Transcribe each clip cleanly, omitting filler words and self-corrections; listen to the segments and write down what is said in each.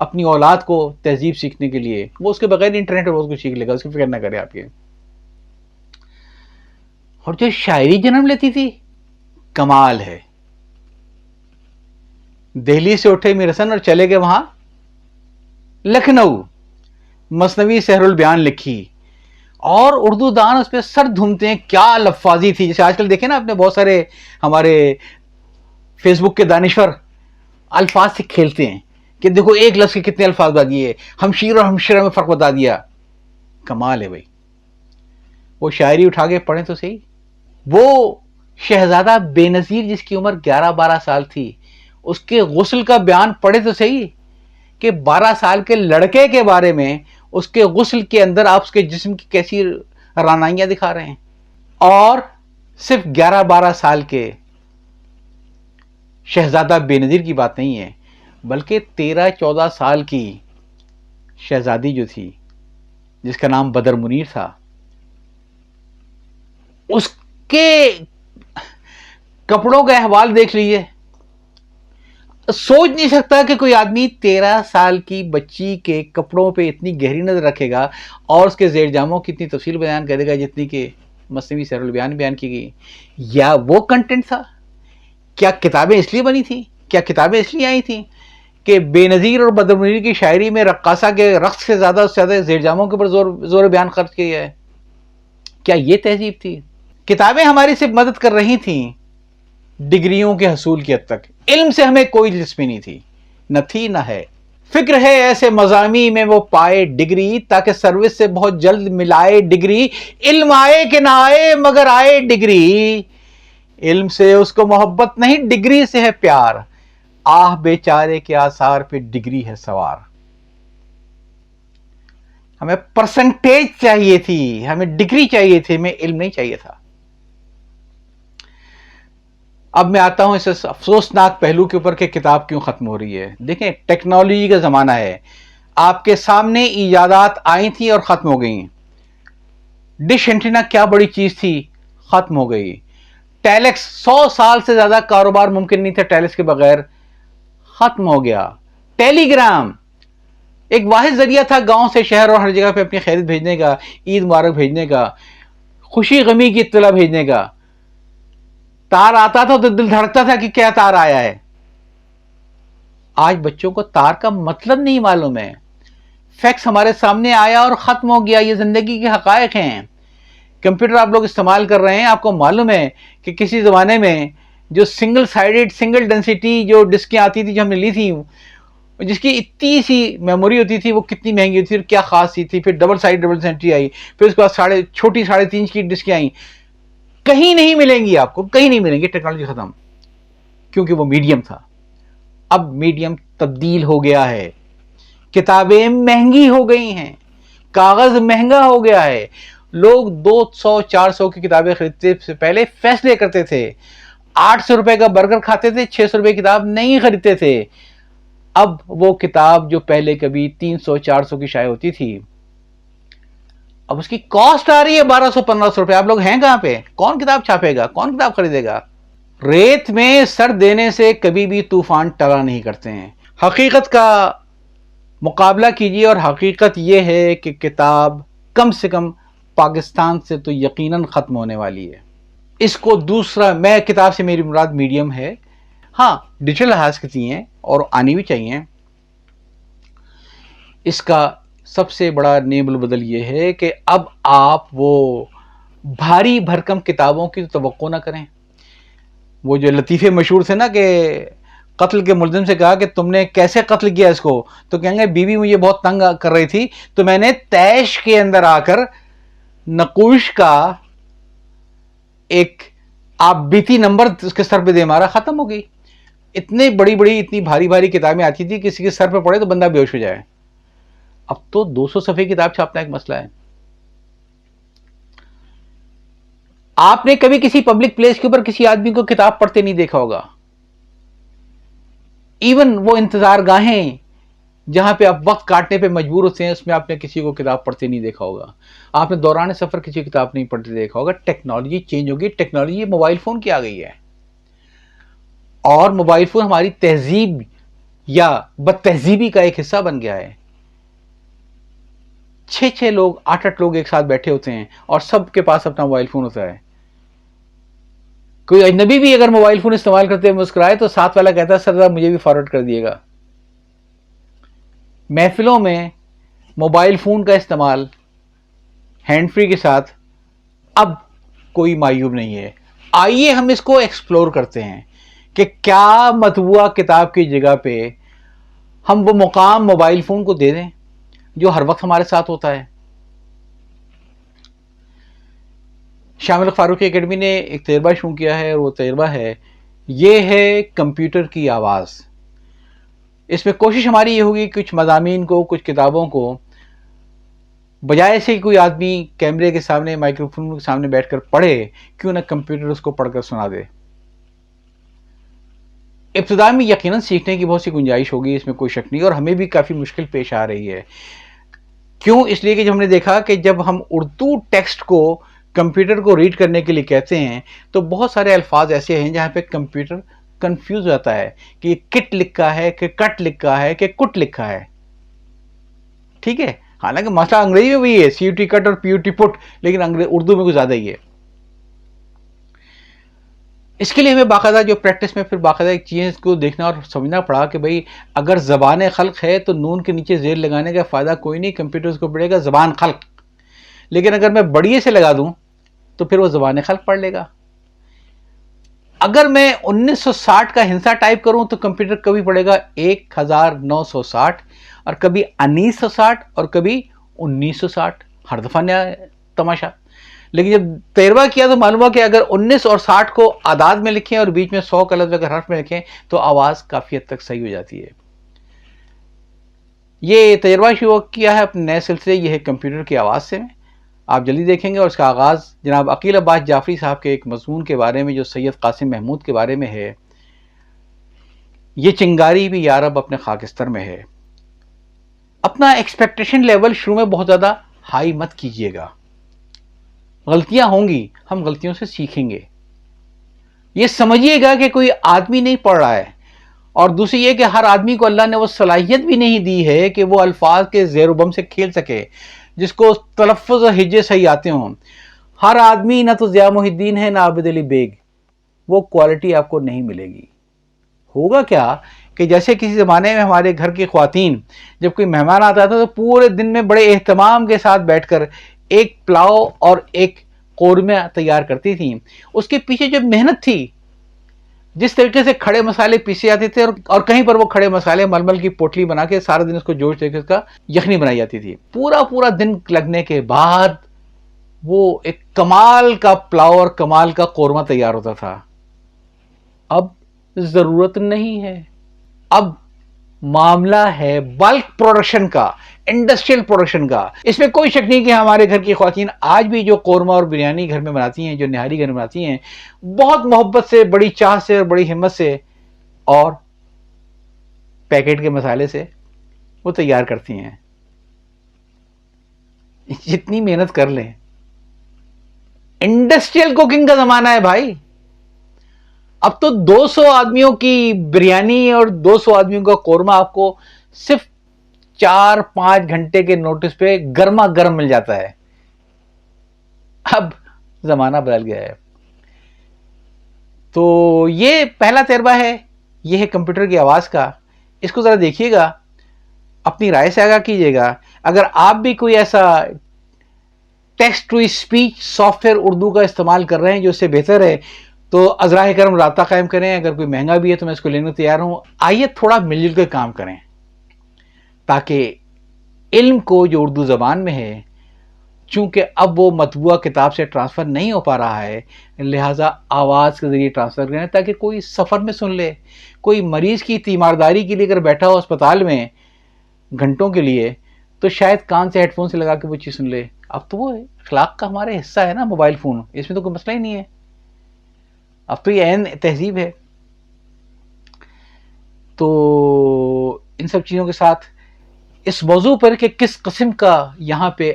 اپنی اولاد کو تہذیب سیکھنے کے لیے، وہ اس کے بغیر انٹرنیٹ پر بہت کچھ سیکھ لے گا، اس کی فکر نہ کرے آپ کے. اور جو شاعری جنم لیتی تھی، کمال ہے. دہلی سے اٹھے میر حسن اور چلے گئے وہاں لکھنؤ، مثنوی سحر البیان لکھی، اور اردو دان اس پہ سر دھومتے ہیں. کیا لفاظی تھی. جیسے آج کل دیکھیں نا آپ نے بہت سارے ہمارے فیس بک کے دانشور الفاظ سے کھیلتے ہیں کہ دیکھو ایک لفظ کے کتنے الفاظ بتا دیے، ہمشیر اور ہمشیرہ میں فرق بتا دیا. کمال ہے بھائی. وہ شاعری اٹھا کے پڑھیں تو صحیح. وہ شہزادہ بے نظیر جس کی عمر 11-12 سال تھی، اس کے غسل کا بیان پڑھے تو صحیح کہ 12 سال کے لڑکے کے بارے میں اس کے غسل کے اندر آپ اس کے جسم کی کیسی رانائیاں دکھا رہے ہیں. اور صرف 11-12 سال کے شہزادہ بے نظیر کی بات نہیں ہے، بلکہ 13-14 سال کی شہزادی جو تھی جس کا نام بدر منیر تھا، اس کے کپڑوں کا احوال دیکھ لیجئے. سوچ نہیں سکتا کہ کوئی آدمی 13 سال کی بچی کے کپڑوں پہ اتنی گہری نظر رکھے گا اور اس کے زیر جاموں کی اتنی تفصیل بیان کرے گا جتنی کہ مثنوی سحر البیان بیان کی گئی. یا وہ کنٹینٹ تھا؟ کیا کتابیں اس لیے بنی تھیں؟ کیا کتابیں اس لیے آئی تھیں کہ بے نظیر اور بدر منیر کی شاعری میں رقاصہ کے رقص سے زیادہ زیر جاموں کے اوپر زور بیان خرچ کیا ہے؟ کیا یہ تہذیب تھی؟ کتابیں ہماری صرف مدد کر رہی تھیں ڈگریوں کے حصول کی حد تک. علم سے ہمیں کوئی دلچسپی نہیں تھی، نہ تھی نہ ہے. فکر ہے ایسے مضامی میں وہ پائے ڈگری، تاکہ سروس سے بہت جلد ملائے ڈگری. علم آئے کہ نہ آئے مگر آئے ڈگری. علم سے اس کو محبت نہیں، ڈگری سے ہے پیار. آہ بیچارے کے آثار پہ ڈگری ہے سوار. ہمیں پرسنٹیج چاہیے تھی، ہمیں ڈگری چاہیے تھی، ہمیں علم نہیں چاہیے تھا. اب میں آتا ہوں اس افسوسناک پہلو کے اوپر کہ کتاب کیوں ختم ہو رہی ہے. دیکھیں ٹیکنالوجی کا زمانہ ہے، آپ کے سامنے ایجادات آئی تھیں اور ختم ہو گئیں. ڈش اینٹینا کیا بڑی چیز تھی، ختم ہو گئی. ٹیلیکس 100 سال سے زیادہ کاروبار ممکن نہیں تھا ٹیلیکس کے بغیر، ختم ہو گیا. ٹیلی گرام ایک واحد ذریعہ تھا گاؤں سے شہر اور ہر جگہ پہ اپنی خیریت بھیجنے کا، عید مبارک بھیجنے کا، خوشی غمی کی اطلاع بھیجنے کا. تار آتا تھا تو دل دھڑکتا تھا کہ کیا تار آیا ہے. آج بچوں کو تار کا مطلب نہیں معلوم ہے. فیکس ہمارے سامنے آیا اور ختم ہو گیا. یہ زندگی کے حقائق ہیں. کمپیوٹر آپ لوگ استعمال کر رہے ہیں، آپ کو معلوم ہے کہ کسی زمانے میں جو سنگل سائیڈڈ سنگل ڈینسٹی جو ڈسکیں آتی تھی جو ہم نے لی تھی، جس کی اتنی سی میموری ہوتی تھی، وہ کتنی مہنگی ہوتی تھی اور کیا خاص تھی. پھر ڈبل سائیڈ ڈبل ڈینسٹی آئی، پھر اس کے بعد چھوٹی 3.5 انچ کی ڈسکیں آئیں. کہیں نہیں ملیں گی آپ کو، کہیں نہیں ملیں گی. ٹیکنالوجی ختم، کیونکہ وہ میڈیم تھا. اب میڈیم تبدیل ہو گیا ہے. کتابیں مہنگی ہو گئی ہیں، کاغذ مہنگا ہو گیا ہے. لوگ 200-400 کی کتابیں خریدتے سے پہلے فیصلے کرتے تھے. 800 روپے کا برگر کھاتے تھے، 600 روپے کی کتاب نہیں خریدتے تھے. اب وہ کتاب جو پہلے کبھی 300-400 کی شائع ہوتی تھی، اب اس کی کاسٹ آ رہی ہے 1200-1500 روپے. آپ لوگ ہیں کہاں پہ؟ کون کتاب چھاپے گا؟ کون کتاب خریدے گا؟ ریت میں سر دینے سے کبھی بھی طوفان ٹلا نہیں کرتے ہیں. حقیقت کا مقابلہ کیجیے، اور حقیقت یہ ہے کہ کتاب کم سے کم پاکستان سے تو یقیناً ختم ہونے والی ہے. اس کو دوسرا، میں کتاب سے میری مراد میڈیم ہے. ہاں ڈیجیٹل لحاظ کی ہیں اور آنی بھی چاہیے. اس کا سب سے بڑا نیب البدل یہ ہے کہ اب آپ وہ بھاری بھرکم کتابوں کی توقع نہ کریں. وہ جو لطیفے مشہور تھے نا کہ قتل کے ملزم سے کہا کہ تم نے کیسے قتل کیا اس کو، تو کہیں گے بیوی مجھے بہت تنگ کر رہی تھی تو میں نے تیش کے اندر آ کر نقوش کا ایک آپ بیتی نمبر اس کے سر پہ دے مارا، ختم ہو گئی. اتنی بڑی بڑی اتنی بھاری بھاری کتابیں آتی تھی، کسی کے سر پہ پڑے تو بندہ بے ہوش ہو جائے. اب تو 200 صفحے کتاب چھاپنا ایک مسئلہ ہے. آپ نے کبھی کسی پبلک پلیس کے اوپر کسی آدمی کو کتاب پڑھتے نہیں دیکھا ہوگا. ایون وہ انتظار گاہیں جہاں پہ آپ وقت کاٹنے پہ مجبور ہوتے ہیں، اس میں آپ نے کسی کو کتاب پڑھتے نہیں دیکھا ہوگا. آپ نے دوران سفر کسی کتاب نہیں پڑھتے دیکھا ہوگا. ٹیکنالوجی چینج ہوگی. ٹیکنالوجی موبائل فون کی آ گئی ہے، اور موبائل فون ہماری تہذیب یا بد تہذیبی کا ایک حصہ بن گیا ہے. 6 لوگ 8 لوگ ایک ساتھ بیٹھے ہوتے ہیں اور سب کے پاس اپنا موبائل فون ہوتا ہے. کوئی اجنبی بھی اگر موبائل فون استعمال کرتے ہوئے مسکرائے تو ساتھ والا کہتا ہے سر ذرا مجھے بھی فارورڈ کر دیے گا. محفلوں میں موبائل فون کا استعمال ہینڈ فری کے ساتھ اب کوئی معیوب نہیں ہے. آئیے ہم اس کو ایکسپلور کرتے ہیں کہ کیا مطبوعہ کتاب کی جگہ پہ ہم وہ مقام موبائل فون کو دے دیں جو ہر وقت ہمارے ساتھ ہوتا ہے. شامل فاروقی اکیڈمی نے ایک تجربہ شروع کیا ہے اور وہ تجربہ ہے یہ ہے کمپیوٹر کی آواز. اس میں کوشش ہماری یہ ہوگی کچھ مضامین کو کچھ کتابوں کو بجائے سے کوئی آدمی کیمرے کے سامنے مائکروفون کے سامنے بیٹھ کر پڑھے کیوں نہ کمپیوٹر اس کو پڑھ کر سنا دے. ابتدا میں یقیناً سیکھنے کی بہت سی گنجائش ہوگی اس میں کوئی شک نہیں اور ہمیں بھی کافی مشکل پیش آ رہی ہے. کیوں؟ اس لیے کہ جب ہم نے دیکھا کہ جب ہم اردو ٹیکسٹ کو کمپیوٹر کو ریڈ کرنے کے لیے کہتے ہیں تو بہت سارے الفاظ ایسے ہیں جہاں پہ کمپیوٹر کنفیوز ہو جاتا ہے کہ یہ کٹ لکھا ہے کہ کٹ لکھا ہے کہ کٹ لکھا ہے. ٹھیک ہے، حالانکہ مسئلہ انگریزی میں بھی ہے سی یو ٹی کٹ اور پی یو ٹی پٹ، لیکن اردو میں کچھ زیادہ ہی ہے. اس کے لیے ہمیں باقاعدہ جو پریکٹس میں پھر باقاعدہ ایک چیز کو دیکھنا اور سمجھنا پڑا کہ بھئی اگر زبان خلق ہے تو نون کے نیچے زیر لگانے کا فائدہ کوئی نہیں، کمپیوٹر کو پڑھے گا زبان خلق. لیکن اگر میں بڑیے سے لگا دوں تو پھر وہ زبان خلق پڑھ لے گا. اگر میں 1960 کا ہنسا ٹائپ کروں تو کمپیوٹر کبھی پڑھے گا 1960 اور کبھی 1960 اور کبھی 1960، ہر دفعہ نیا تماشا. لیکن جب تجربہ کیا تو معلوم ہوا کہ اگر 19 اور 60 کو اعداد میں لکھیں اور بیچ میں 100 کا لفظ اگر حرف میں لکھیں تو آواز کافی حد تک صحیح ہو جاتی ہے. یہ تجربہ شروع کیا ہے اپنے نئے سلسلے یہ ہے کمپیوٹر کی آواز سے. آپ جلدی دیکھیں گے اور اس کا آغاز جناب عقیل عباس جعفری صاحب کے ایک مضمون کے بارے میں جو سید قاسم محمود کے بارے میں ہے، یہ چنگاری بھی یارب اپنے خاکستر میں ہے. اپنا ایکسپیکٹیشن لیول شروع میں بہت زیادہ ہائی مت کیجیے گا. غلطیاں ہوں گی، ہم غلطیوں سے سیکھیں گے. یہ سمجھیے گا کہ کوئی آدمی نہیں پڑھ رہا ہے، اور دوسری یہ کہ ہر آدمی کو اللہ نے وہ صلاحیت بھی نہیں دی ہے کہ وہ الفاظ کے زیر و بم سے کھیل سکے، جس کو تلفظ اور ہجے صحیح آتے ہوں. ہر آدمی نہ تو ضیاء محی الدین ہے نہ عابد علی بیگ، وہ کوالٹی آپ کو نہیں ملے گی. ہوگا کیا کہ جیسے کسی زمانے میں ہمارے گھر کی خواتین جب کوئی مہمان آتا تھا تو پورے دن میں بڑے اہتمام کے ساتھ بیٹھ کر ایک پلاؤ اور ایک قورمہ تیار کرتی تھیں. اس کے پیچھے جو محنت تھی، جس طریقے سے کھڑے مسالے پیسے جاتے تھے اور کہیں پر وہ کھڑے مسالے ململ کی پوٹلی بنا کے سارا دن اس کو جوش دے کے اس کا یخنی بنائی جاتی تھی. پورا دن لگنے کے بعد وہ ایک کمال کا پلاؤ اور کمال کا قورمہ تیار ہوتا تھا. اب ضرورت نہیں ہے. اب معاملہ ہے بلک پروڈکشن کا، انڈسٹریل پروڈکشن کا. اس میں کوئی شک نہیں کہ ہمارے گھر کی خواتین آج بھی جو قورمہ اور بریانی گھر میں بناتی ہیں، جو نہاری گھر میں بناتی ہیں، بہت محبت سے، بڑی چاہ سے اور بڑی ہمت سے اور پیکٹ کے مسالے سے وہ تیار کرتی ہیں. جتنی محنت کر لیں. انڈسٹریل کوکنگ کا زمانہ ہے بھائی. اب تو 200 آدمیوں کی بریانی اور 200 آدمیوں کا قورمہ آپ کو صرف 4-5 گھنٹے کے نوٹس پہ گرما گرم مل جاتا ہے. اب زمانہ بدل گیا ہے. تو یہ پہلا تجربہ ہے، یہ ہے کمپیوٹر کی آواز کا. اس کو ذرا دیکھیے گا، اپنی رائے سے آگاہ کیجیے گا. اگر آپ بھی کوئی ایسا text to speech software Urdu کا استعمال کر رہے ہیں جو اس سے بہتر ہے تو ازراہ کرم رابطہ قائم کریں. اگر کوئی مہنگا بھی ہے تو میں اس کو لینے کو تیار ہوں. آئیے تھوڑا مل جل کے کام کریں تاکہ علم کو جو اردو زبان میں ہے، چونکہ اب وہ مطبوعہ کتاب سے ٹرانسفر نہیں ہو پا رہا ہے، لہٰذا آواز کے ذریعے ٹرانسفر کریں تاکہ کوئی سفر میں سن لے. کوئی مریض کی تیمارداری کے لیے اگر بیٹھا ہو اسپتال میں گھنٹوں کے لیے تو شاید کان سے ہیڈ فون سے لگا کے وہ چیز سن لے. اب تو وہ اخلاق کا ہمارے حصہ ہے نا موبائل فون، اس میں تو کوئی مسئلہ ہی نہیں ہے. اب تو یہ عین تہذیب ہے. تو ان سب چیزوں کے ساتھ اس موضوع پر کہ کس قسم کا یہاں پہ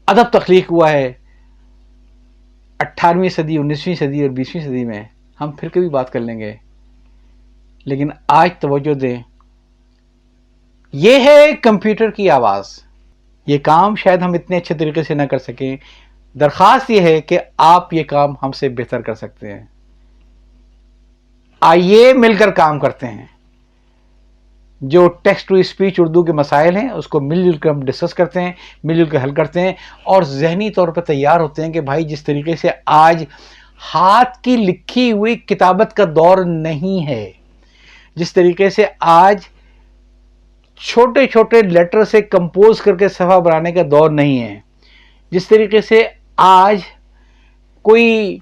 ادب تخلیق ہوا ہے 18ویں صدی، 19ویں صدی اور 20ویں صدی میں، ہم پھر کبھی بات کر لیں گے. لیکن آج توجہ دیں یہ ہے کمپیوٹر کی آواز. یہ کام شاید ہم اتنے اچھے طریقے سے نہ کر سکیں. درخواست یہ ہے کہ آپ یہ کام ہم سے بہتر کر سکتے ہیں. آئیے مل کر کام کرتے ہیں. جو ٹیکسٹ ٹو اسپیچ اردو کے مسائل ہیں اس کو مل جل کر ہم ڈسکس کرتے ہیں, مل جل کر حل کرتے ہیں, اور ذہنی طور پہ تیار ہوتے ہیں کہ بھائی جس طریقے سے آج ہاتھ کی لکھی ہوئی کتابت کا دور نہیں ہے, جس طریقے سے آج چھوٹے چھوٹے لیٹر سے کمپوز کر کے صفحہ بنانے کا دور نہیں ہے, جس طریقے سے آج کوئی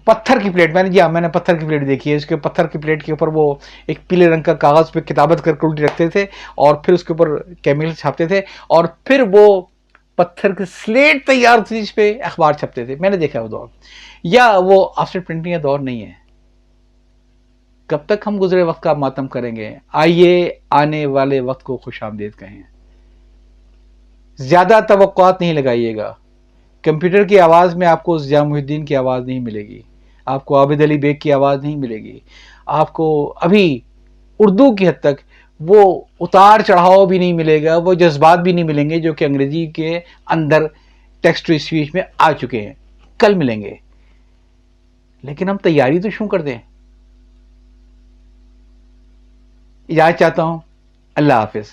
پتھر کی پلیٹ, میں نے پتھر کی پلیٹ دیکھی ہے, اس کے پتھر کی پلیٹ کے اوپر وہ ایک پیلے رنگ کا کاغذ پہ کتابت کر کے الٹی رکھتے تھے اور پھر اس کے اوپر کیمیکل چھاپتے تھے اور پھر وہ پتھر کی سلیٹ تیار ہوتی تھی جس پہ اخبار چھپتے تھے. میں نے دیکھا وہ دور, یا وہ آفسیٹ پرنٹنگ کا دور نہیں ہے. کب تک ہم گزرے وقت کا ماتم کریں گے؟ آئیے آنے والے وقت کو خوش آمدید کہیں. زیادہ توقعات نہیں لگائیے گا. کمپیوٹر کی آواز میں آپ کو ضیاء محی الدین کی آواز نہیں ملے گی, آپ کو عابد علی بیگ کی آواز نہیں ملے گی, آپ کو ابھی اردو کی حد تک وہ اتار چڑھاؤ بھی نہیں ملے گا, وہ جذبات بھی نہیں ملیں گے جو کہ انگریزی کے اندر ٹیکسٹ ٹو اسپیچ میں آ چکے ہیں. کل ملیں گے, لیکن ہم تیاری تو شروع کر دیں. اجازت چاہتا ہوں. اللہ حافظ.